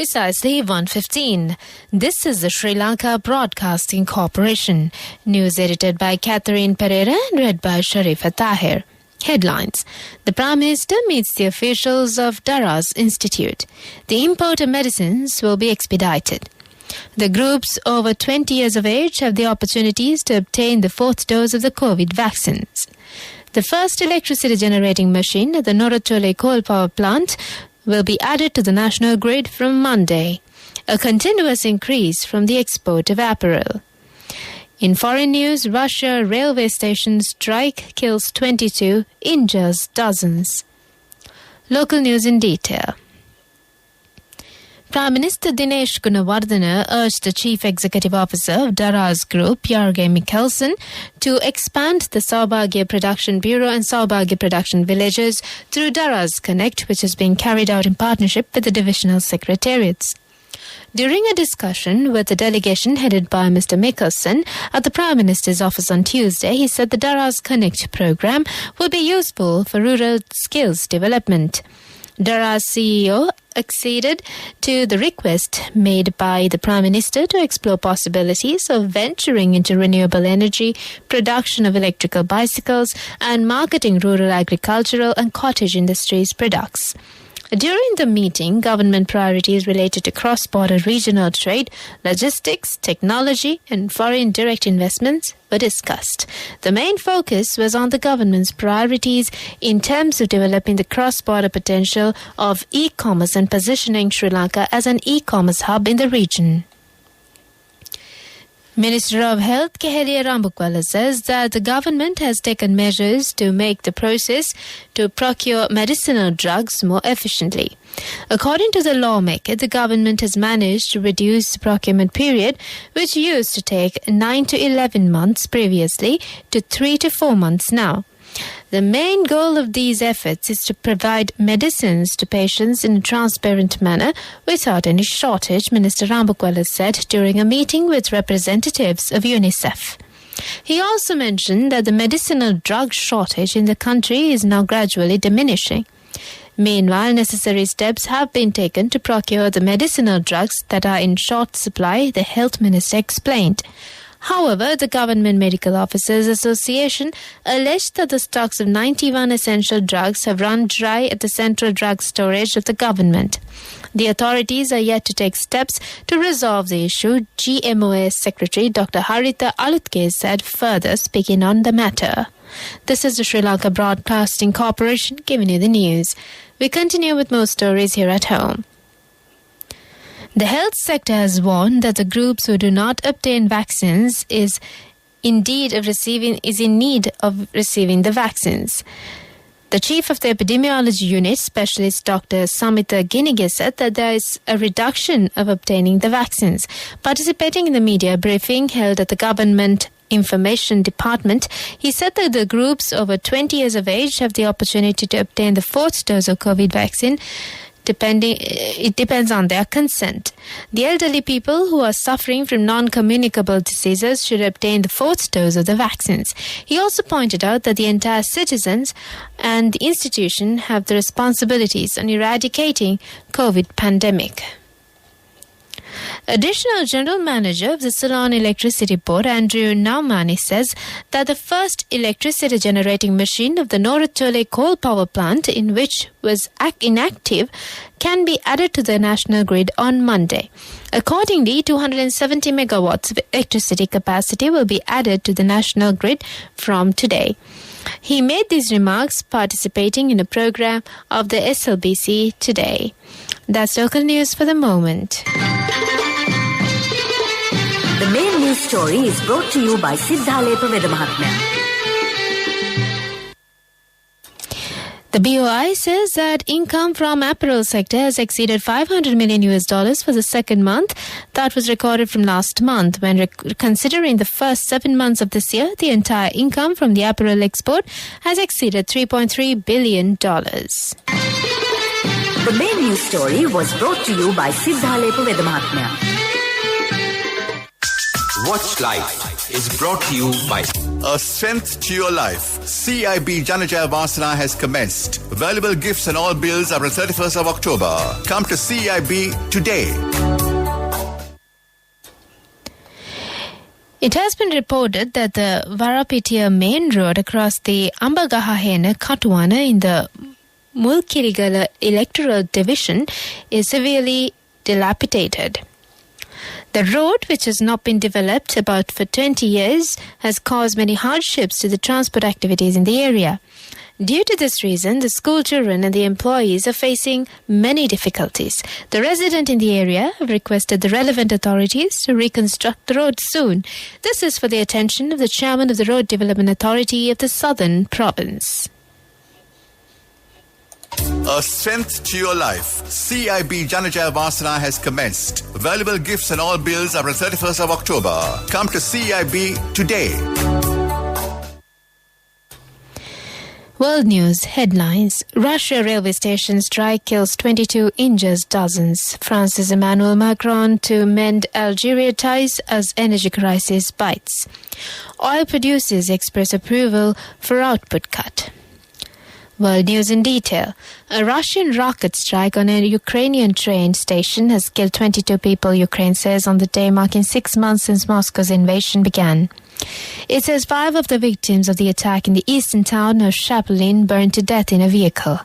precisely 1:15. This is the Sri Lanka Broadcasting Corporation. News edited by Catherine Pereira and read by Sharifa Tahir. Headlines. The Prime Minister meets the officials of Dharmas Institute. The import of medicines will be expedited. The groups over 20 years of age have the opportunities to obtain the fourth dose of the COVID vaccines. The first electricity generating machine at the North Tolley coal power plant will be added to the national grid from Monday, a continuous increase from the export of apparel. In foreign news, Russia railway station strike kills 22, injures dozens. Local news in detail. Prime Minister Dinesh Gunavardhana urged the Chief Executive Officer of Dharmas Group, Mikkelsen, to expand the Saubagi Production Bureau and Saubagi Production Villages through Dharmas Connect, which is being carried out in partnership with the divisional secretariats. During a discussion with a delegation headed by Mr. Mikkelsen at the Prime Minister's office on Tuesday, he said the Dharmas Connect program will be useful for rural skills development. Dharmas CEO acceded to the request made by the Prime Minister to explore possibilities of venturing into renewable energy, production of electrical bicycles, and marketing rural agricultural and cottage industries products. During the meeting, government priorities related to cross-border regional trade, logistics, technology, and foreign direct investments were discussed. The main focus was on the government's priorities in terms of developing the cross-border potential of e-commerce and positioning Sri Lanka as an e-commerce hub in the region. Minister of Health Gahayna Katwana says that the government has taken measures to make the process to procure medicinal drugs more efficiently. According to the lawmaker, the government has managed to reduce the procurement period, which used to take 9 to 11 months previously, to 3 to 4 months now. The main goal of these efforts is to provide medicines to patients in a transparent manner without any shortage, Minister Katwana said during a meeting with representatives of UNICEF. He also mentioned that the medicinal drug shortage in the country is now gradually diminishing. Meanwhile, necessary steps have been taken to procure the medicinal drugs that are in short supply, the health minister explained. However, the Government Medical Officers Association alleged that the stocks of 91 essential drugs have run dry at the central drug storage of the government. The authorities are yet to take steps to resolve the issue, GMOS Secretary Dr. Haritha Alutke said further, speaking on the matter. This is the Sri Lanka Broadcasting Corporation giving you the news. We continue with more stories here at home. The health sector has warned that the groups who do not obtain vaccines is in need of receiving the vaccines. The chief of the epidemiology unit, specialist Dr. Samita Ginige, said that there is a reduction of obtaining the vaccines. Participating in the media briefing held at the government Information Department, he said that the groups over 20 years of age have the opportunity to obtain the fourth dose of COVID vaccine. It depends on their consent. The elderly people who are suffering from non-communicable diseases should obtain the fourth dose of the vaccines. He also pointed out that the entire citizens and the institution have the responsibilities on eradicating COVID pandemic. Additional General Manager of the Ceylon Electricity Board, Andrew Naumani, says that the first electricity generating machine of the North Tolley coal power plant, in which was inactive, can be added to the national grid on Monday. Accordingly, 270 megawatts of electricity capacity will be added to the national grid from today. He made these remarks participating in a program of the SLBC today. That's local news for the moment. The main news story is brought to you by Siddhalepa Vedamahatmya. The BOI says that income from apparel sector has exceeded $500 million for the second month. That was recorded from last month. When considering the first 7 months of this year, the entire income from the apparel export has exceeded $3.3 billion. The main news story was brought to you by Siddhalepa Vedamahatmya. Watch Life is brought to you by A strength to your life. CIB Janajaya Vasana has commenced. Valuable gifts and all bills are on 31st of October. Come to CIB today. It has been reported that the Varapitia main road across the Gahayna Katwana in the Mulkirigala electoral division is severely dilapidated. The road, which has not been developed about for 20 years, has caused many hardships to the transport activities in the area. Due to this reason, the school children and the employees are facing many difficulties. The residents in the area have requested the relevant authorities to reconstruct the road soon. This is for the attention of the chairman of the Road Development Authority of the Southern Province. A strength to your life. CIB Janajaya Vasana has commenced. Valuable gifts and all bills are on 31st of October. Come to CIB today. World News headlines. Russia railway station strike kills 22, injures dozens. France's Emmanuel Macron to mend Algeria ties as energy crisis bites. Oil producers express approval for output cut. World News in detail. A Russian rocket strike on a Ukrainian train station has killed 22 people, Ukraine says, on the day marking 6 months since Moscow's invasion began. It says 5 of the victims of the attack in the eastern town of Chapolin burned to death in a vehicle.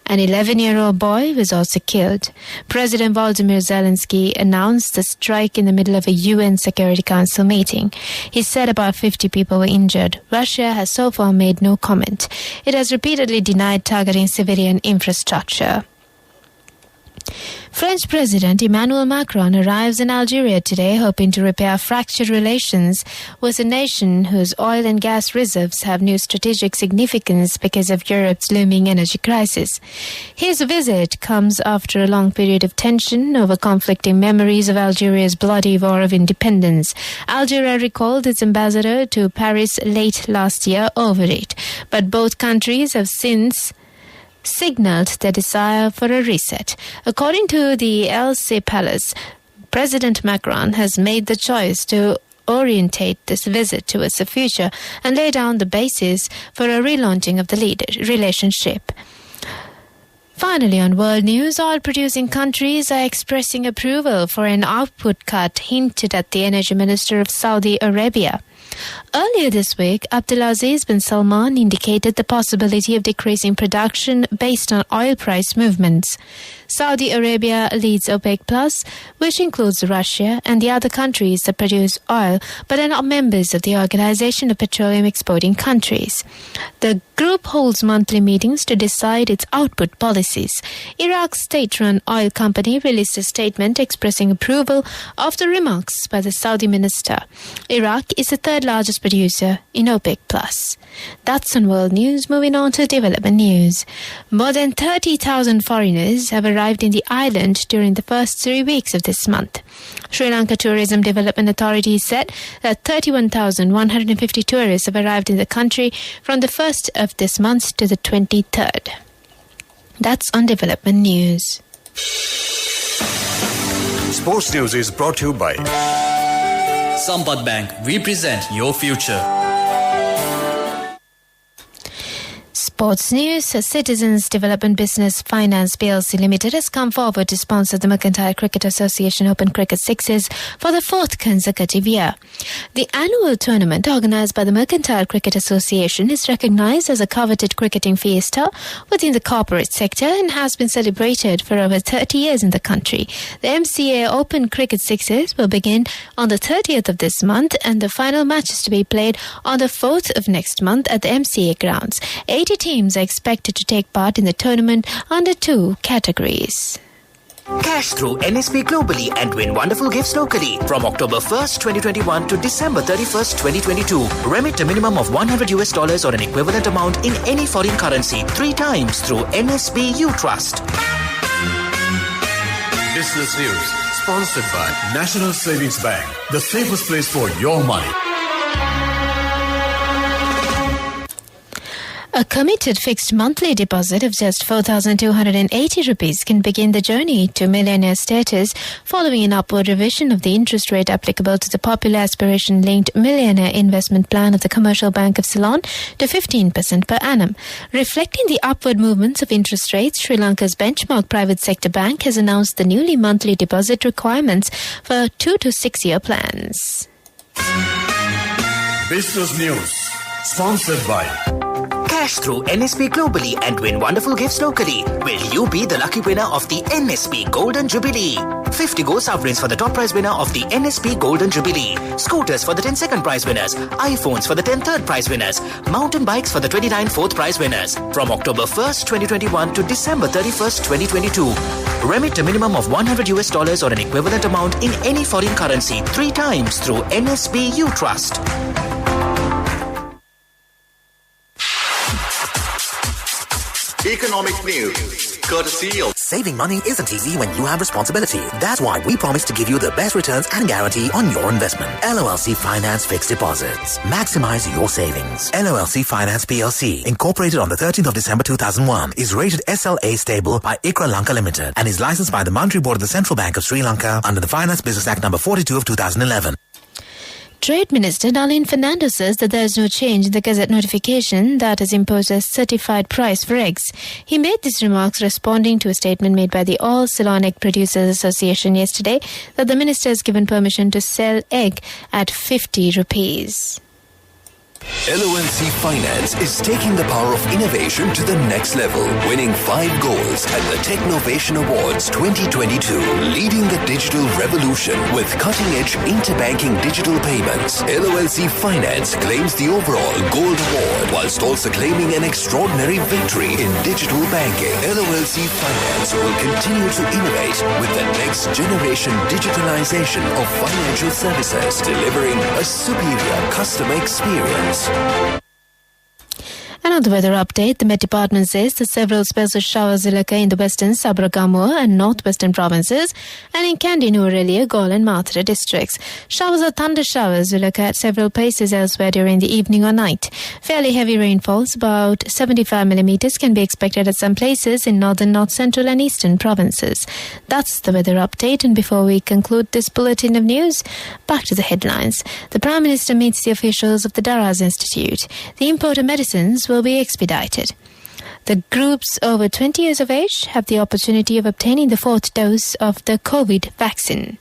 An 11-year-old boy was also killed. President Volodymyr Zelensky announced the strike in the middle of a UN Security Council meeting. He said about 50 people were injured. Russia has so far made no comment. It has repeatedly denied targeting civilian infrastructure. French President Emmanuel Macron arrives in Algeria today, hoping to repair fractured relations with a nation whose oil and gas reserves have new strategic significance because of Europe's looming energy crisis. His visit comes after a long period of tension over conflicting memories of Algeria's bloody war of independence. Algeria recalled its ambassador to Paris late last year over it, but both countries have since signaled their desire for a reset. According to the Elysee Palace, President Macron has made the choice to orientate this visit towards the future and lay down the basis for a relaunching of the relationship. Finally, on world news, oil-producing countries are expressing approval for an output cut hinted at the energy minister of Saudi Arabia. Earlier this week, Abdulaziz bin Salman indicated the possibility of decreasing production based on oil price movements. Saudi Arabia leads OPEC Plus, which includes Russia and the other countries that produce oil but are not members of the Organization of Petroleum Exporting Countries. The group holds monthly meetings to decide its output policies. Iraq's state-run oil company released a statement expressing approval of the remarks by the Saudi minister. Iraq is the third largest producer in OPEC Plus. That's on world news. Moving on to development news. More than 30,000 foreigners have arrived in the island during the first 3 weeks of this month. Sri Lanka Tourism Development Authority said that 31,150 tourists have arrived in the country from the 1st of this month to the 23rd. That's on development news. Sports news is brought to you by Sampath Bank. We present your future. Sports news. Citizens Development Business Finance PLC Limited has come forward to sponsor the Mercantile Cricket Association Open Cricket Sixes for the 4th consecutive year. The annual tournament organised by the Mercantile Cricket Association is recognised as a coveted cricketing fiesta within the corporate sector and has been celebrated for over 30 years in the country. The MCA Open Cricket Sixes will begin on the 30th of this month and the final match is to be played on the 4th of next month at the MCA grounds. 80 teams are expected to take part in the tournament under 2 categories. Cash through NSP globally and win wonderful gifts locally. From October 1st, 2021 to December 31st, 2022. Remit a minimum of $100 or an equivalent amount in any foreign currency 3 times through NSB U Trust. Business News, sponsored by National Savings Bank, the safest place for your money. A committed fixed monthly deposit of just 4,280 rupees can begin the journey to millionaire status following an upward revision of the interest rate applicable to the popular aspiration-linked millionaire investment plan of the Commercial Bank of Ceylon to 15% per annum. Reflecting the upward movements of interest rates, Sri Lanka's benchmark private sector bank has announced the newly monthly deposit requirements for 2 to 6 year plans. Business News, sponsored by Cash through NSP globally and win wonderful gifts locally. Will you be the lucky winner of the NSP Golden Jubilee? 50 gold sovereigns for the top prize winner of the NSP Golden Jubilee. Scooters for the 10-second prize winners. iPhones for the 10-third prize winners. Mountain bikes for the 29 fourth prize winners. From October 1st, 2021 to December 31st, 2022. Remit a minimum of $100 or an equivalent amount in any foreign currency 3 times through NSB U Trust. Economic news, courtesy of... Saving money isn't easy when you have responsibility. That's why we promise to give you the best returns and guarantee on your investment. LOLC Finance Fixed Deposits. Maximize your savings. LOLC Finance PLC, incorporated on the 13th of December 2001, is rated SLA stable by ICRA Lanka Limited and is licensed by the Monetary Board of the Central Bank of Sri Lanka under the Finance Business Act number 42 of 2011. Trade Minister Nalin Fernando says that there is no change in the Gazette notification that has imposed a certified price for eggs. He made these remarks responding to a statement made by the All Ceylon Egg Producers Association yesterday that the minister has given permission to sell egg at 50 rupees. LOLC Finance is taking the power of innovation to the next level, winning 5 golds at the Technovation Awards 2022, leading the digital revolution with cutting-edge interbanking digital payments. LOLC Finance claims the overall gold award, whilst also claiming an extraordinary victory in digital banking. LOLC Finance will continue to innovate with the next generation digitalization of financial services, delivering a superior customer experience. Another weather update. The Met Department says that several spells of showers will occur in the western Sabaragamuwa and northwestern provinces and in Kandy, Nuwara, Galle and Mathura districts. Showers or thunder showers will occur at several places elsewhere during the evening or night. Fairly heavy rainfalls, about 75 millimeters, can be expected at some places in northern, north central and eastern provinces. That's the weather update, and before we conclude this bulletin of news, back to the headlines. The Prime Minister meets the officials of the Daras Institute. The import of medicines will be expedited. The groups over 20 years of age have the opportunity of obtaining the 4th dose of the COVID vaccine.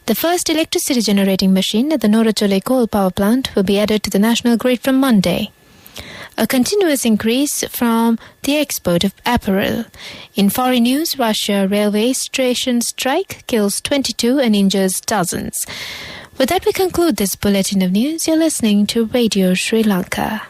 The first electricity generating machine at the North Tolley coal power plant will be added to the national grid from Monday. A continuous increase from the export of apparel. In foreign news, Russia railway station strike kills 22 and injures dozens. With that, we conclude this bulletin of news. You're listening to Radio Sri Lanka.